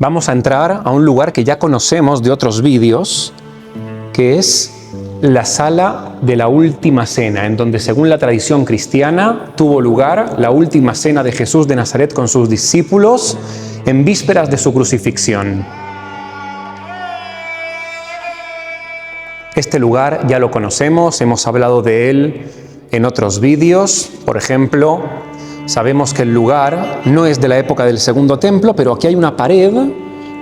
vamos a entrar a un lugar que ya conocemos de otros vídeos, que es la sala de la última cena, en donde según la tradición cristiana tuvo lugar la última cena de Jesús de Nazaret con sus discípulos en vísperas de su crucifixión. Este lugar ya lo conocemos, hemos hablado de él en otros vídeos. Por ejemplo, sabemos que el lugar no es de la época del Segundo Templo, pero aquí hay una pared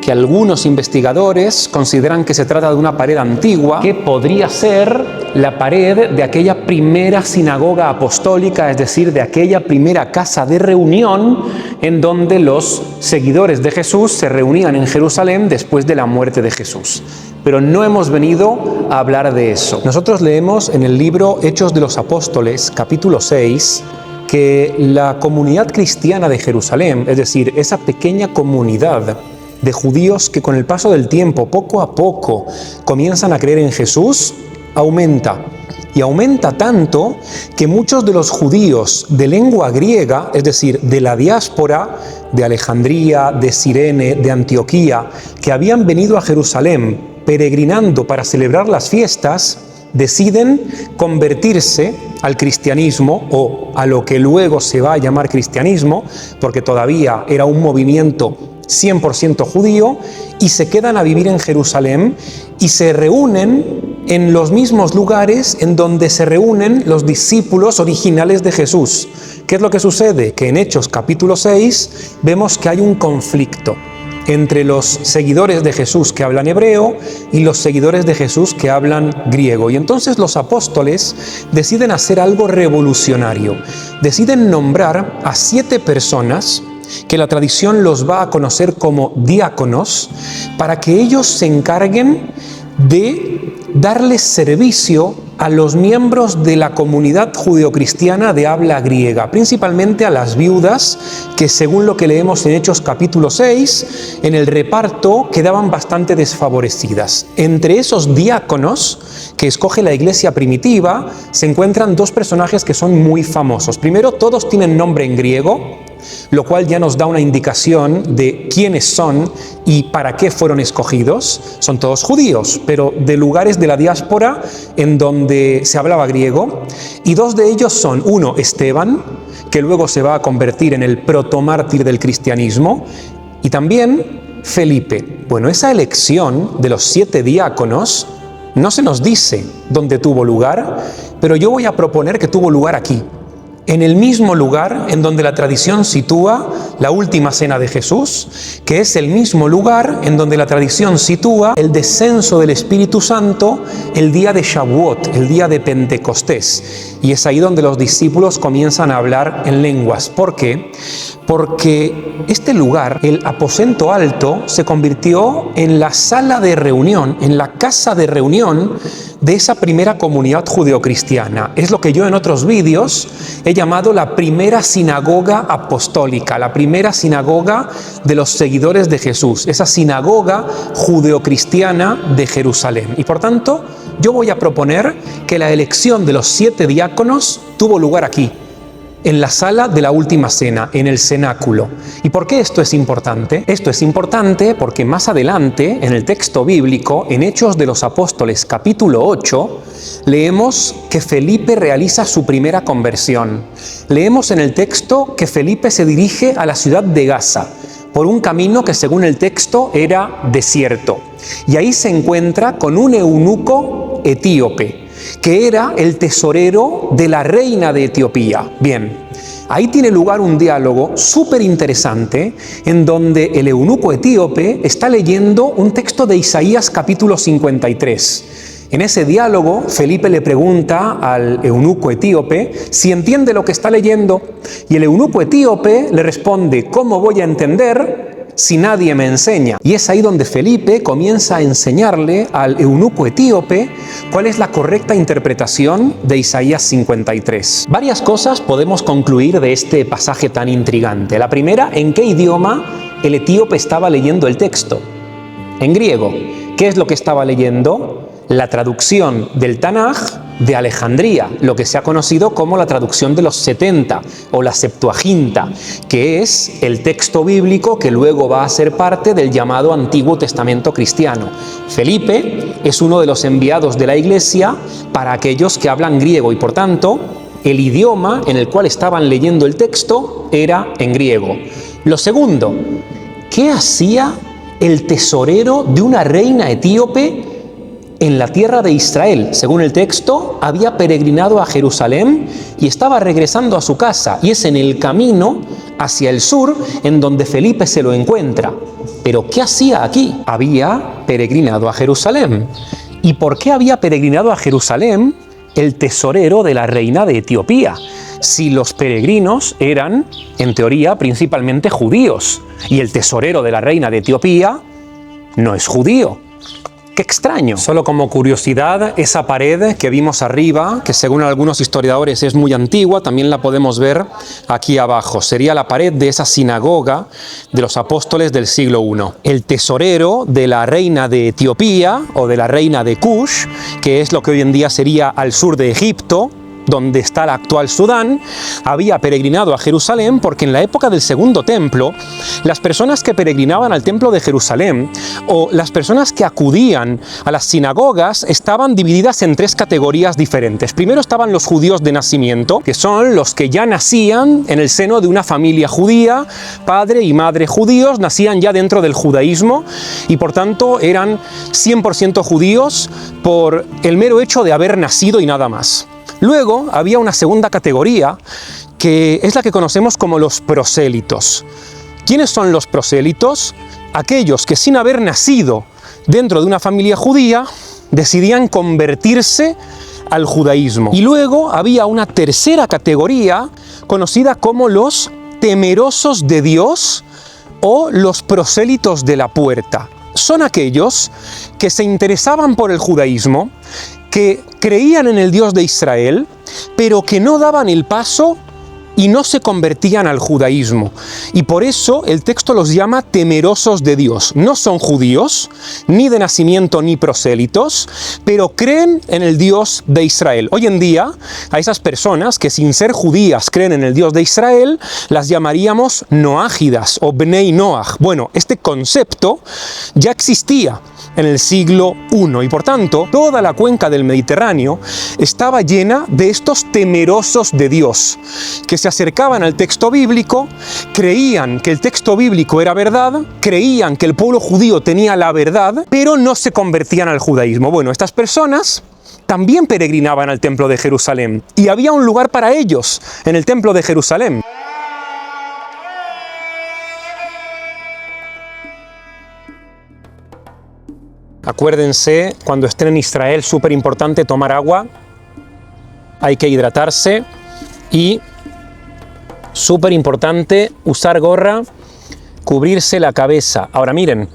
que algunos investigadores consideran que se trata de una pared antigua, que podría ser la pared de aquella primera sinagoga apostólica, es decir, de aquella primera casa de reunión en donde los seguidores de Jesús se reunían en Jerusalén después de la muerte de Jesús. Pero no hemos venido a hablar de eso. Nosotros leemos en el libro Hechos de los Apóstoles, capítulo 6, que la comunidad cristiana de Jerusalén, es decir, esa pequeña comunidad de judíos que con el paso del tiempo, poco a poco, comienzan a creer en Jesús, aumenta. Y aumenta tanto que muchos de los judíos de lengua griega, es decir, de la diáspora, de Alejandría, de Cirene, de Antioquía, que habían venido a Jerusalén peregrinando para celebrar las fiestas, deciden convertirse al cristianismo, o a lo que luego se va a llamar cristianismo, porque todavía era un movimiento 100% judío, y se quedan a vivir en Jerusalén y se reúnen en los mismos lugares en donde se reúnen los discípulos originales de Jesús. ¿Qué es lo que sucede? Que en Hechos capítulo 6 vemos que hay un conflicto entre los seguidores de Jesús que hablan hebreo y los seguidores de Jesús que hablan griego. Y entonces los apóstoles deciden hacer algo revolucionario. Deciden nombrar a 7 personas que la tradición los va a conocer como diáconos, para que ellos se encarguen de darles servicio a los miembros de la comunidad judeocristiana de habla griega, principalmente a las viudas, que según lo que leemos en Hechos capítulo 6, en el reparto quedaban bastante desfavorecidas. Entre esos diáconos que escoge la iglesia primitiva se encuentran 2 personajes que son muy famosos. Primero, todos tienen nombre en griego, lo cual ya nos da una indicación de quiénes son y para qué fueron escogidos. Son todos judíos, pero de lugares de la diáspora en donde se hablaba griego. Y 2 de ellos son, uno, Esteban, que luego se va a convertir en el protomártir del cristianismo, y también Felipe. Bueno, esa elección de los 7 diáconos no se nos dice dónde tuvo lugar, pero yo voy a proponer que tuvo lugar aquí, en el mismo lugar en donde la tradición sitúa la última cena de Jesús, que es el mismo lugar en donde la tradición sitúa el descenso del Espíritu Santo el día de Shavuot, el día de Pentecostés. Y es ahí donde los discípulos comienzan a hablar en lenguas. ¿Por qué? Porque este lugar, el aposento alto, se convirtió en la sala de reunión, en la casa de reunión de esa primera comunidad judeocristiana. Es lo que yo en otros vídeos he llamado la primera sinagoga apostólica, la primera sinagoga de los seguidores de Jesús, esa sinagoga judeocristiana de Jerusalén. Y por tanto, yo voy a proponer que la elección de los 7 diáconos tuvo lugar aquí, en la sala de la última cena, en el cenáculo. ¿Y por qué esto es importante? Esto es importante porque más adelante, en el texto bíblico, en Hechos de los Apóstoles, capítulo 8, leemos que Felipe realiza su primera conversión. Leemos en el texto que Felipe se dirige a la ciudad de Gaza, por un camino que según el texto era desierto. Y ahí se encuentra con un eunuco etíope, que era el tesorero de la reina de Etiopía. Bien, ahí tiene lugar un diálogo súper interesante en donde el eunuco etíope está leyendo un texto de Isaías capítulo 53. En ese diálogo, Felipe le pregunta al eunuco etíope si entiende lo que está leyendo, y el eunuco etíope le responde: ¿cómo voy a entender si nadie me enseña? Y es ahí donde Felipe comienza a enseñarle al eunuco etíope cuál es la correcta interpretación de Isaías 53. Varias cosas podemos concluir de este pasaje tan intrigante. La primera, ¿en qué idioma el etíope estaba leyendo el texto? En griego. ¿Qué es lo que estaba leyendo? la traducción del Tanaj de Alejandría, lo que se ha conocido como la traducción de los 70 o la Septuaginta, que es el texto bíblico que luego va a ser parte del llamado Antiguo Testamento cristiano. Felipe es uno de los enviados de la Iglesia para aquellos que hablan griego y por tanto el idioma en el cual estaban leyendo el texto era en griego. Lo segundo, ¿qué hacía el tesorero de una reina etíope en la tierra de Israel? Según el texto, había peregrinado a Jerusalén y estaba regresando a su casa, y es en el camino hacia el sur en donde Felipe se lo encuentra. ¿Pero qué hacía aquí? Había peregrinado a Jerusalén. ¿Y por qué había peregrinado a Jerusalén el tesorero de la reina de Etiopía? Si los peregrinos eran, en teoría, principalmente judíos, y el tesorero de la reina de Etiopía no es judío. ¡Qué extraño! Solo como curiosidad, esa pared que vimos arriba, que según algunos historiadores es muy antigua, también la podemos ver aquí abajo. Sería la pared de esa sinagoga de los apóstoles del siglo I. El tesorero de la reina de Etiopía, o de la reina de Kush, que es lo que hoy en día sería al sur de Egipto, donde está el actual Sudán, había peregrinado a Jerusalén porque en la época del Segundo Templo, las personas que peregrinaban al Templo de Jerusalén o las personas que acudían a las sinagogas estaban divididas en tres categorías diferentes. Primero estaban los judíos de nacimiento, que son los que ya nacían en el seno de una familia judía, padre y madre judíos, nacían ya dentro del judaísmo y por tanto eran 100% judíos por el mero hecho de haber nacido y nada más. Luego había una segunda categoría que es la que conocemos como los prosélitos. ¿Quiénes son los prosélitos? Aquellos que sin haber nacido dentro de una familia judía decidían convertirse al judaísmo. Y luego había una tercera categoría conocida como los temerosos de Dios o los prosélitos de la puerta. Son aquellos que se interesaban por el judaísmo, que creían en el Dios de Israel, pero que no daban el paso y no se convertían al judaísmo. Y por eso el texto los llama temerosos de Dios. No son judíos, ni de nacimiento ni prosélitos, pero creen en el Dios de Israel. Hoy en día, a esas personas que sin ser judías creen en el Dios de Israel, las llamaríamos noágidas o bnei Noach. Bueno, este concepto ya existía en el siglo I y por tanto toda la cuenca del Mediterráneo estaba llena de estos temerosos de Dios que se acercaban al texto bíblico, creían que el texto bíblico era verdad, creían que el pueblo judío tenía la verdad, pero no se convertían al judaísmo. Bueno, estas personas también peregrinaban al templo de Jerusalén y había un lugar para ellos en el templo de Jerusalén. Acuérdense, cuando estén en Israel, súper importante tomar agua, hay que hidratarse y súper importante usar gorra, cubrirse la cabeza. Ahora miren,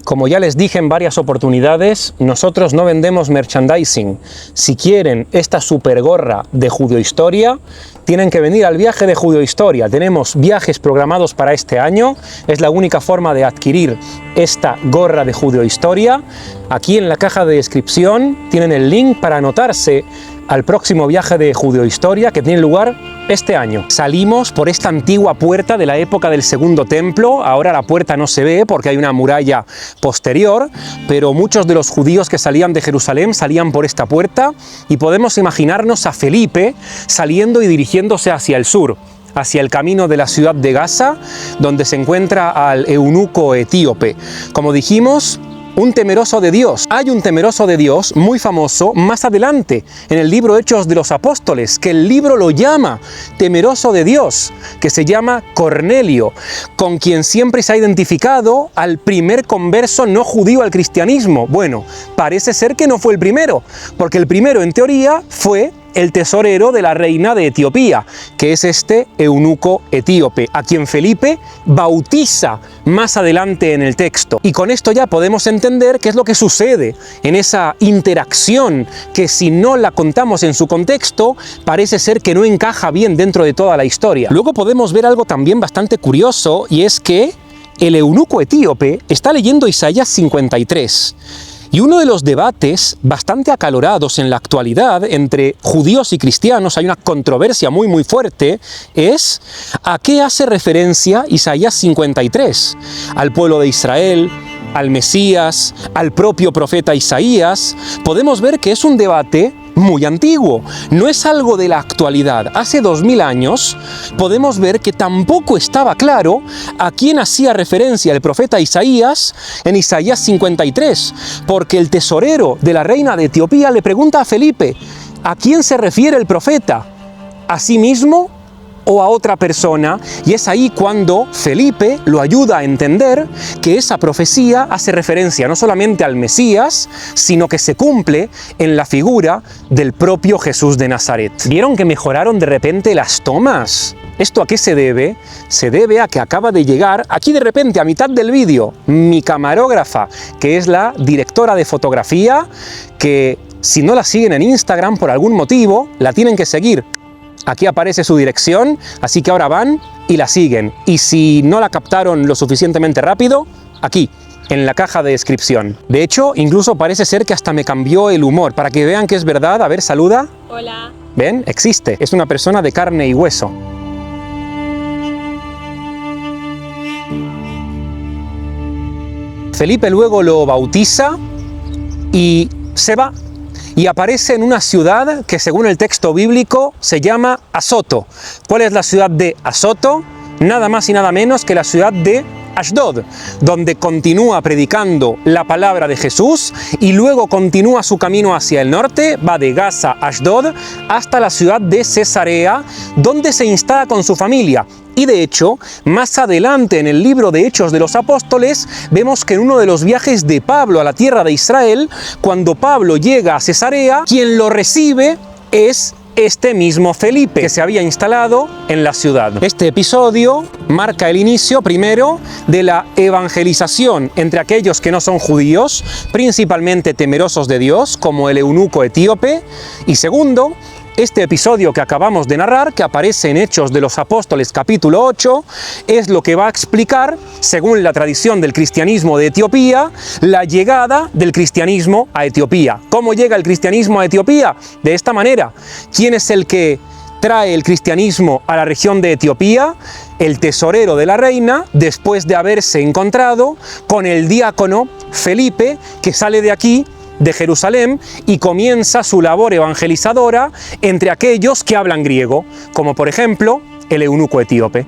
como ya les dije en varias oportunidades, nosotros no vendemos merchandising. Si quieren esta super gorra de Judeohistoria, tienen que venir al viaje de Judeohistoria. Tenemos viajes programados para este año. Es la única forma de adquirir esta gorra de Judeohistoria. Aquí en la caja de descripción tienen el link para anotarse al próximo viaje de Judeohistoria que tiene lugar este año. Salimos por esta antigua puerta de la época del Segundo Templo. Ahora la puerta no se ve porque hay una muralla posterior, pero muchos de los judíos que salían de Jerusalén salían por esta puerta y podemos imaginarnos a Felipe saliendo y dirigiéndose hacia el sur, hacia el camino de la ciudad de Gaza, donde se encuentra al eunuco etíope. Como dijimos, un temeroso de Dios. Hay un temeroso de Dios muy famoso más adelante en el libro Hechos de los Apóstoles, que el libro lo llama temeroso de Dios, que se llama Cornelio, con quien siempre se ha identificado al primer converso no judío al cristianismo. Bueno, parece ser que no fue el primero, porque el primero en teoría fue el tesorero de la reina de Etiopía, que es este eunuco etíope, a quien Felipe bautiza más adelante en el texto. Y con esto ya podemos entender qué es lo que sucede en esa interacción que, si no la contamos en su contexto, parece ser que no encaja bien dentro de toda la historia. Luego podemos ver algo también bastante curioso, y es que el eunuco etíope está leyendo Isaías 53. Y uno de los debates bastante acalorados en la actualidad entre judíos y cristianos, hay una controversia muy fuerte, es ¿a qué hace referencia Isaías 53? ¿Al pueblo de Israel? ¿Al Mesías? ¿Al propio profeta Isaías? Podemos ver que es un debate muy antiguo, no es algo de la actualidad. Hace 2000 años podemos ver que tampoco estaba claro a quién hacía referencia el profeta Isaías en Isaías 53, porque el tesorero de la reina de Etiopía le pregunta a Felipe, ¿a quién se refiere el profeta? ¿A sí mismo o a otra persona? Y es ahí cuando Felipe lo ayuda a entender que esa profecía hace referencia no solamente al Mesías, sino que se cumple en la figura del propio Jesús de Nazaret. ¿Vieron que mejoraron de repente las tomas? ¿Esto a qué se debe? Se debe a que acaba de llegar, aquí de repente a mitad del vídeo, mi camarógrafa, que es la directora de fotografía, que si no la siguen en Instagram por algún motivo, la tienen que seguir. Aquí aparece su dirección, así que ahora van y la siguen. Y si no la captaron lo suficientemente rápido, aquí, en la caja de descripción. De hecho, incluso parece ser que hasta me cambió el humor, para que vean que es verdad. A ver, saluda. Hola. ¿Ven? Existe. Es una persona de carne y hueso. Felipe luego lo bautiza y se va. Y aparece en una ciudad que según el texto bíblico se llama Azoto. ¿Cuál es la ciudad de Azoto? Nada más y nada menos que la ciudad de Ashdod, donde continúa predicando la palabra de Jesús y luego continúa su camino hacia el norte, va de Gaza a Ashdod hasta la ciudad de Cesarea, donde se instala con su familia. Y de hecho, más adelante en el libro de Hechos de los Apóstoles, vemos que en uno de los viajes de Pablo a la tierra de Israel, cuando Pablo llega a Cesarea, quien lo recibe es este mismo Felipe, que se había instalado en la ciudad. Este episodio marca el inicio, primero, de la evangelización entre aquellos que no son judíos, principalmente temerosos de Dios, como el eunuco etíope, y segundo, este episodio que acabamos de narrar, que aparece en Hechos de los Apóstoles capítulo 8, es lo que va a explicar, según la tradición del cristianismo de Etiopía, la llegada del cristianismo a Etiopía. ¿Cómo llega el cristianismo a Etiopía? De esta manera. ¿Quién es el que trae el cristianismo a la región de Etiopía? El tesorero de la reina, después de haberse encontrado con el diácono Felipe, que sale de aquí, de Jerusalén, y comienza su labor evangelizadora entre aquellos que hablan griego, como por ejemplo el eunuco etíope.